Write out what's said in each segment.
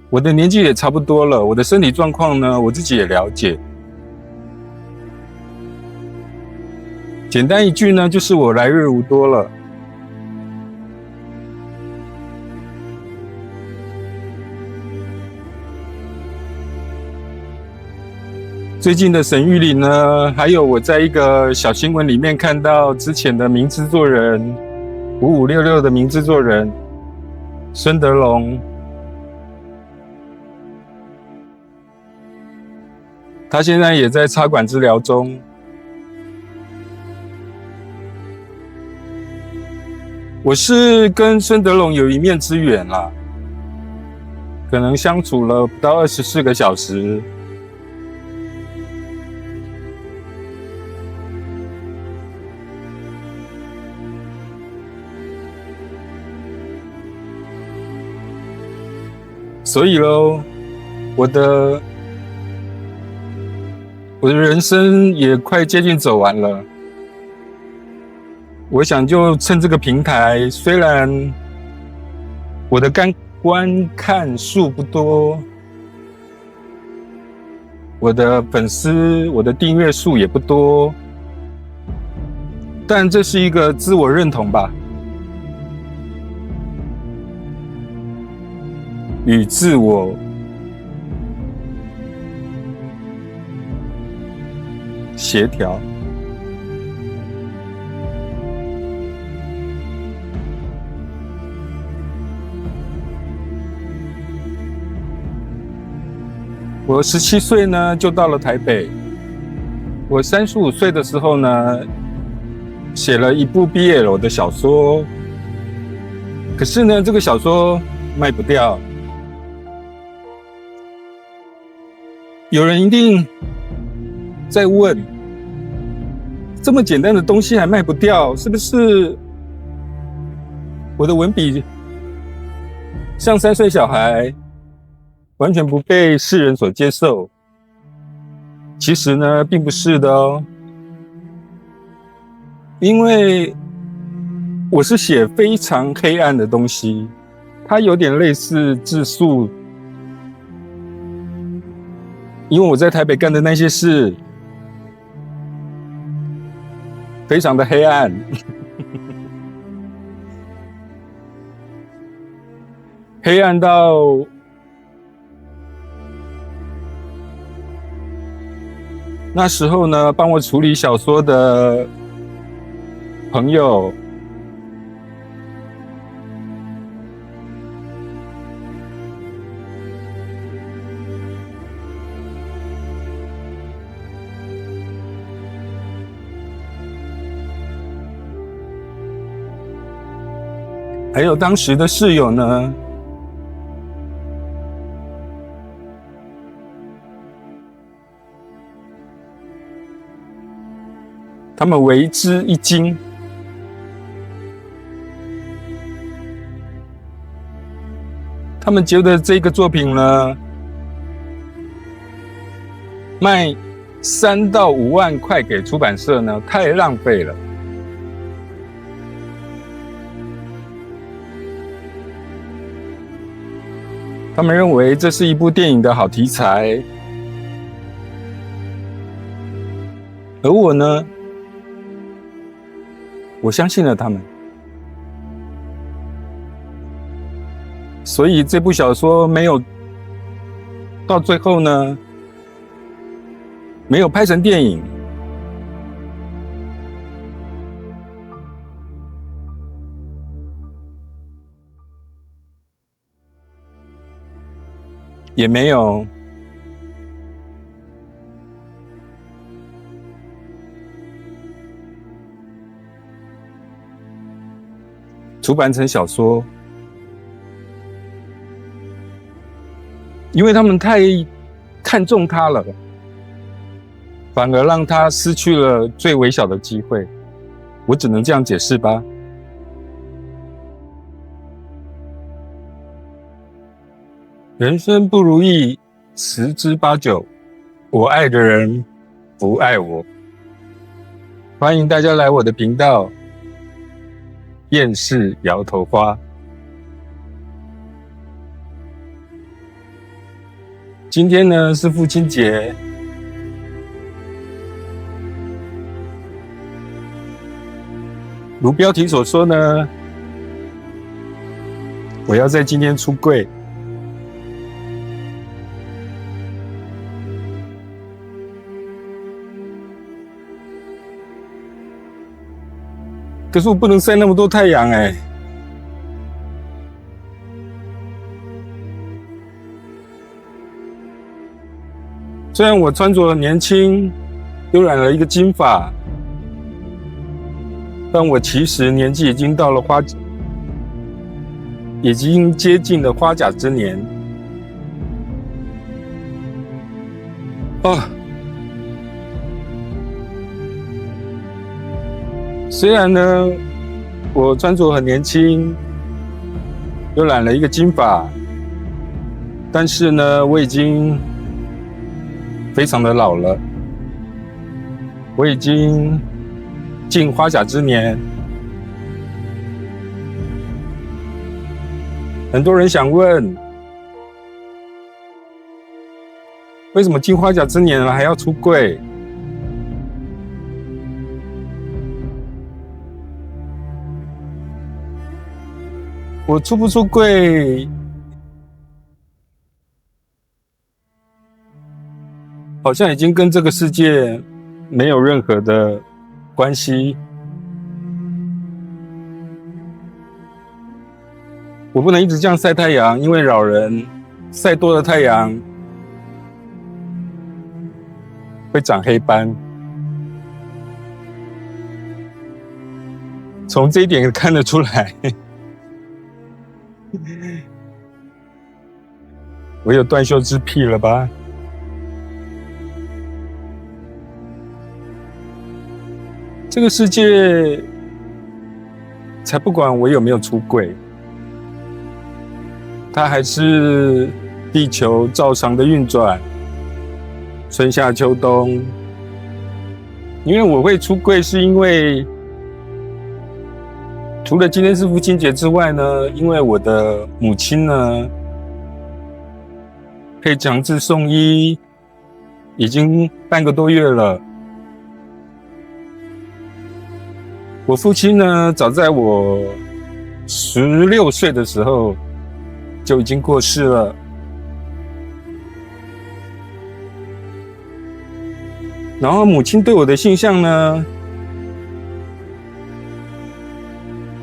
我的年纪也差不多了，我的身体状况呢，我自己也了解。简单一句呢，就是我来日无多了。最近的沈玉琳呢，还有我在一个小新闻里面看到之前的名制作人5566的名制作人孙德龙，他现在也在插管治疗中。我是跟孙德龙有一面之缘啦，可能相处了不到24个小时。所以咯，我的人生也快接近走完了。我想就趁这个平台，虽然我的观看数不多，我的粉丝、我的订阅数也不多，但这是一个自我认同吧，与自我协调。我17岁呢就到了台北，我35岁的时候呢写了一部 BL 的小说，可是呢这个小说卖不掉。有人一定在问，这么简单的东西还卖不掉，是不是我的文笔像3岁小孩，完全不被世人所接受？其实呢并不是的哦，因为我是写非常黑暗的东西，它有点类似自述，因为我在台北干的那些事非常的黑暗黑暗到那时候呢帮我处理小说的朋友还有当时的室友呢，他们为之一惊。他们觉得这个作品呢，卖3到5万块给出版社呢，太浪费了。他们认为这是一部电影的好题材，而我呢，我相信了他们，所以这部小说没有到最后呢，没有拍成电影。也没有出版成小说，因为他们太看重它了，反而让它失去了最微小的机会。我只能这样解释吧。人生不如意10之8九，我爱的人不爱我。欢迎大家来我的频道，厌世摇头花。今天呢是父亲节，如标题所说呢，我要在今天出柜。可是我不能晒那么多太阳哎。虽然我穿着年轻，又染了一个金发，但我其实年纪已经到了已经接近了花甲之年。虽然呢，我穿着很年轻，又染了一个金发，但是呢，我已经非常的老了，我已经进花甲之年。很多人想问，为什么进花甲之年了还要出柜？我出不出柜，好像已经跟这个世界没有任何的关系。我不能一直这样晒太阳，因为老人晒多了太阳会长黑斑。从这一点看得出来，我有断袖之癖了吧？这个世界才不管我有没有出柜，它还是地球照常的运转，春夏秋冬。因为我会出柜，是因为除了今天是父亲节之外呢，因为我的母亲呢被强制送医，已经半个多月了。我父亲呢，早在我16岁的时候就已经过世了。然后母亲对我的性向呢，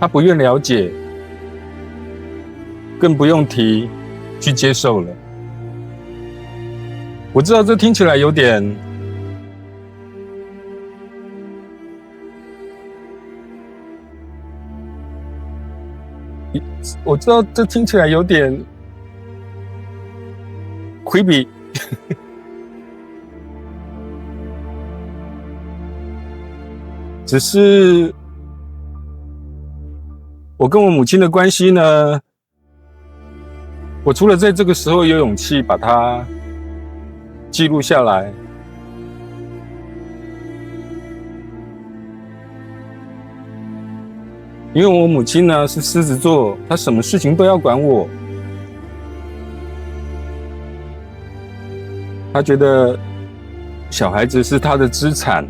她不愿了解，更不用提去接受了。我知道这听起来有点creepy， 只是我跟我母亲的关系呢，我除了在这个时候有勇气把它记录下来，因为我母亲呢是狮子座，她什么事情都要管我。她觉得小孩子是她的资产，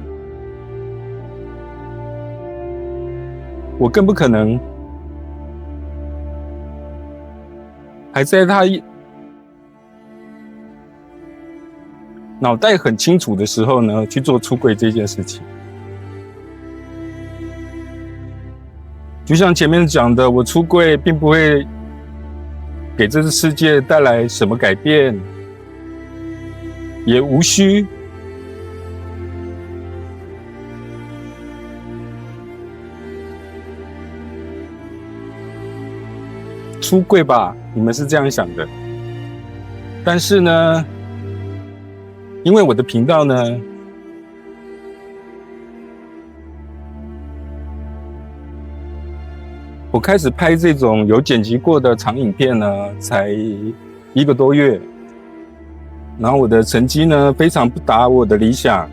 我更不可能还在她脑袋很清楚的时候呢去做出柜这件事情。就像前面讲的，我出柜并不会给这个世界带来什么改变，也无需出柜吧，你们是这样想的。但是呢，因为我的频道呢，我开始拍这种有剪辑过的长影片呢，才1个多月，然后我的成绩呢非常不达我的理想。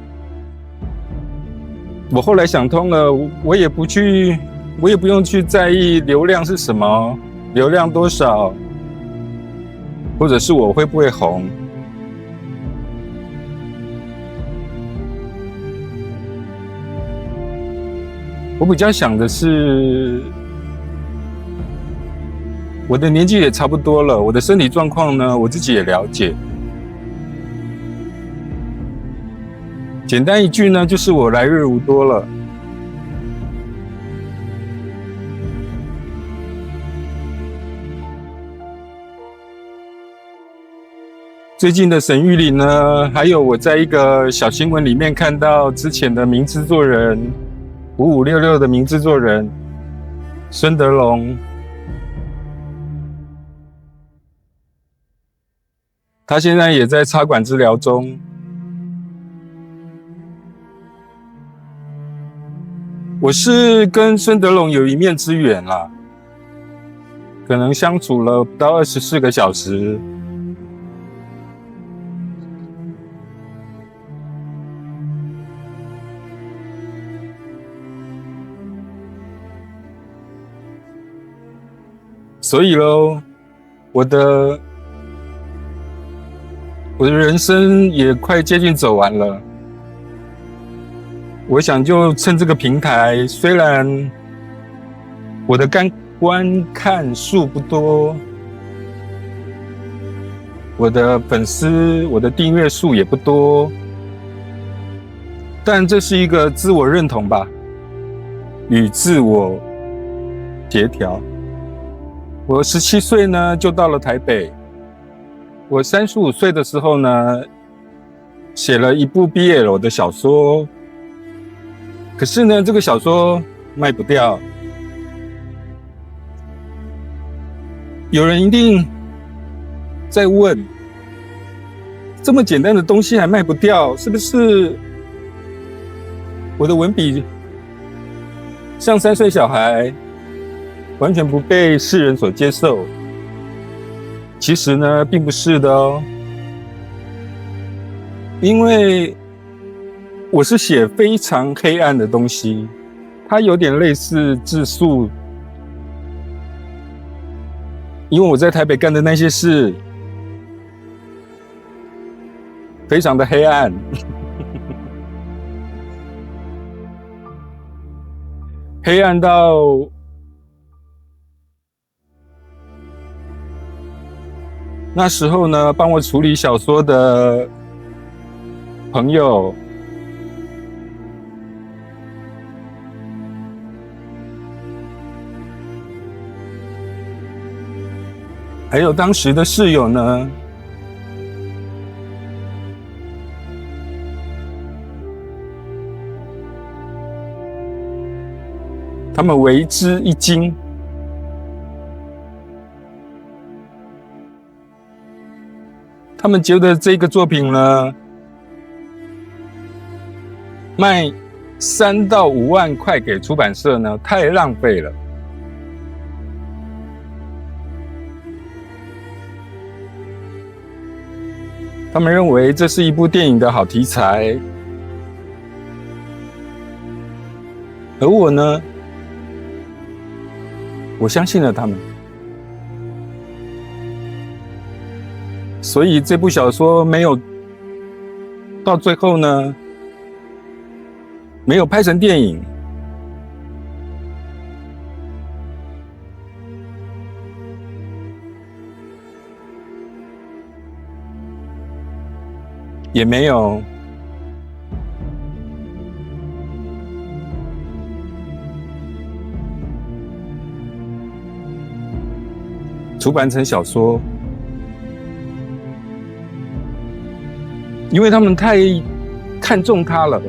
我后来想通了，我也不用去在意流量是什么，流量多少，或者是我会不会红。我比较想的是，我的年纪也差不多了，我的身体状况呢，我自己也了解。简单一句呢，就是我来日无多了。最近的沈玉琳呢，还有我在一个小新闻里面看到之前的名制作人5566的名制作人孙德龙，他现在也在插管治疗中。我是跟孙德龙有一面之缘啦，可能相处了不到24个小时。所以咯，我的人生也快接近走完了。我想就趁这个平台，虽然我的观看数不多，我的粉丝、我的订阅数也不多，但这是一个自我认同吧，与自我协调。我17岁呢就到了台北，我35岁的时候呢写了一部 BL 的小说，可是呢这个小说卖不掉。有人一定在问，这么简单的东西还卖不掉，是不是我的文笔像3岁小孩，完全不被世人所接受？其实呢并不是的哦，因为我是写非常黑暗的东西，它有点类似自述，因为我在台北干的那些事非常的黑暗黑暗到那时候呢帮我处理小说的朋友还有当时的室友呢，他们为之一惊。他们觉得这个作品呢，卖3到5万块给出版社呢，太浪费了。他们认为这是一部电影的好题材，而我呢，我相信了他们。所以这部小说没有到最后呢，没有拍成电影。也没有出版成小说，因为他们太看重它了，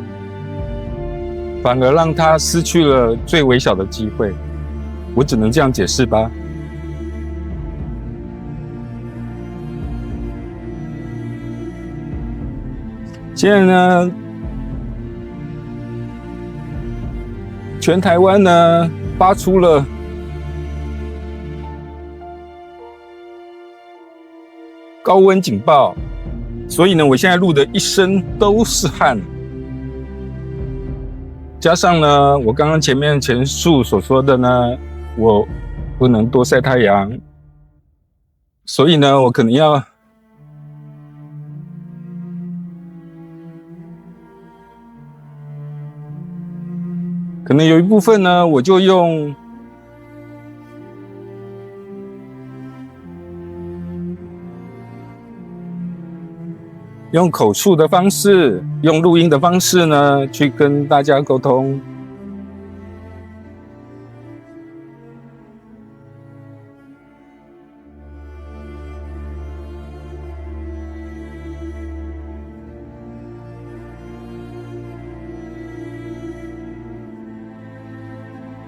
反而让它失去了最微小的机会。我只能这样解释吧。现在呢，全台湾呢发出了高温警报，所以呢，我现在录的一身都是汗，加上呢，我刚刚前述所说的呢，我不能多晒太阳，所以呢，我可能要可能有一部分呢，我就用口述的方式，用录音的方式呢，去跟大家沟通。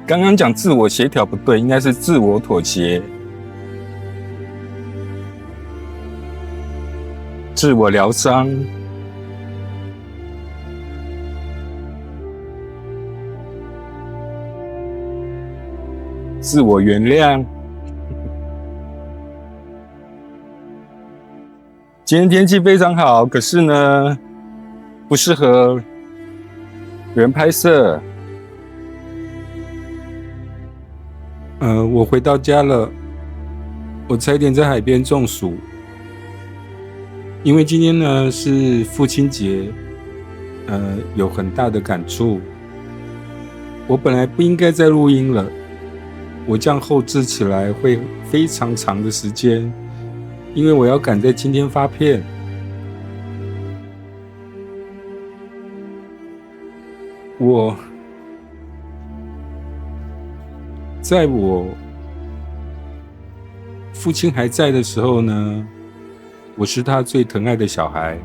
刚刚讲自我协调不对，应该是自我妥协、自我疗伤、自我原谅。今天天气非常好，可是呢，不适合人拍摄。我回到家了，我差点在海边中暑，因为今天呢是父亲节，有很大的感触。我本来不应该再录音了，我这样后置起来会非常长的时间，因为我要赶在今天发片。在我父亲还在的时候呢，我是他最疼爱的小孩。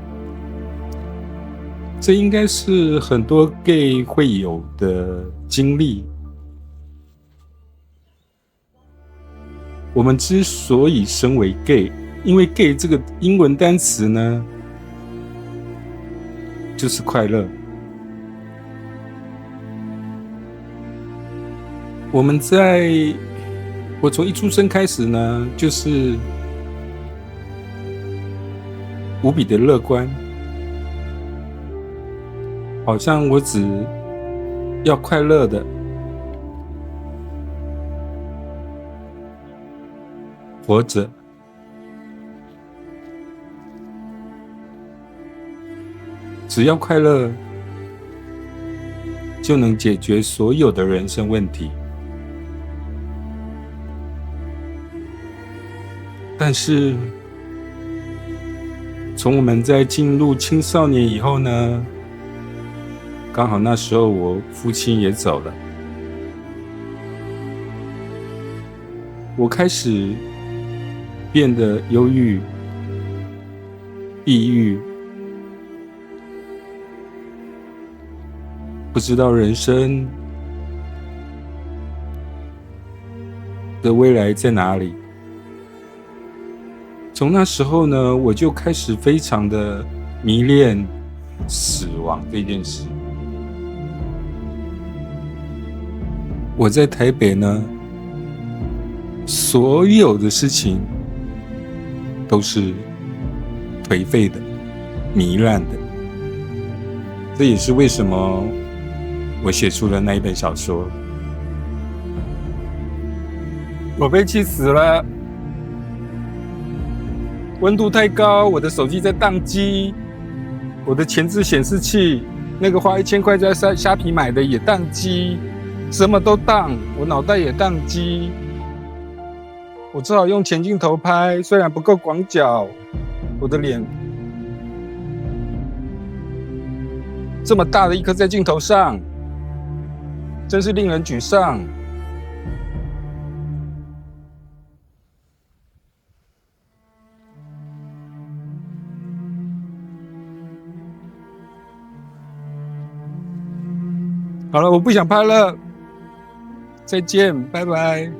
这应该是很多 gay 会有的经历。我们之所以身为 gay， 因为 gay 这个英文单词呢，就是快乐。我从一出生开始呢，就是无比的乐观，好像我只要快乐的活着，只要快乐就能解决所有的人生问题。但是从我们在进入青少年以后呢，刚好那时候我父亲也走了，我开始变得忧郁、抑郁，不知道人生的未来在哪里。从那时候呢，我就开始非常的迷恋死亡这件事。我在台北呢，所有的事情都是颓废的、糜烂的。这也是为什么我写出了那一本小说。我被气死了。温度太高，我的手机在宕机，我的前置显示器那个花1000块在虾皮买的也宕机，什么都宕，我脑袋也宕机，我只好用前镜头拍，虽然不够广角，我的脸这么大的一颗在镜头上，真是令人沮丧。好了，我不想拍了，再见，拜拜。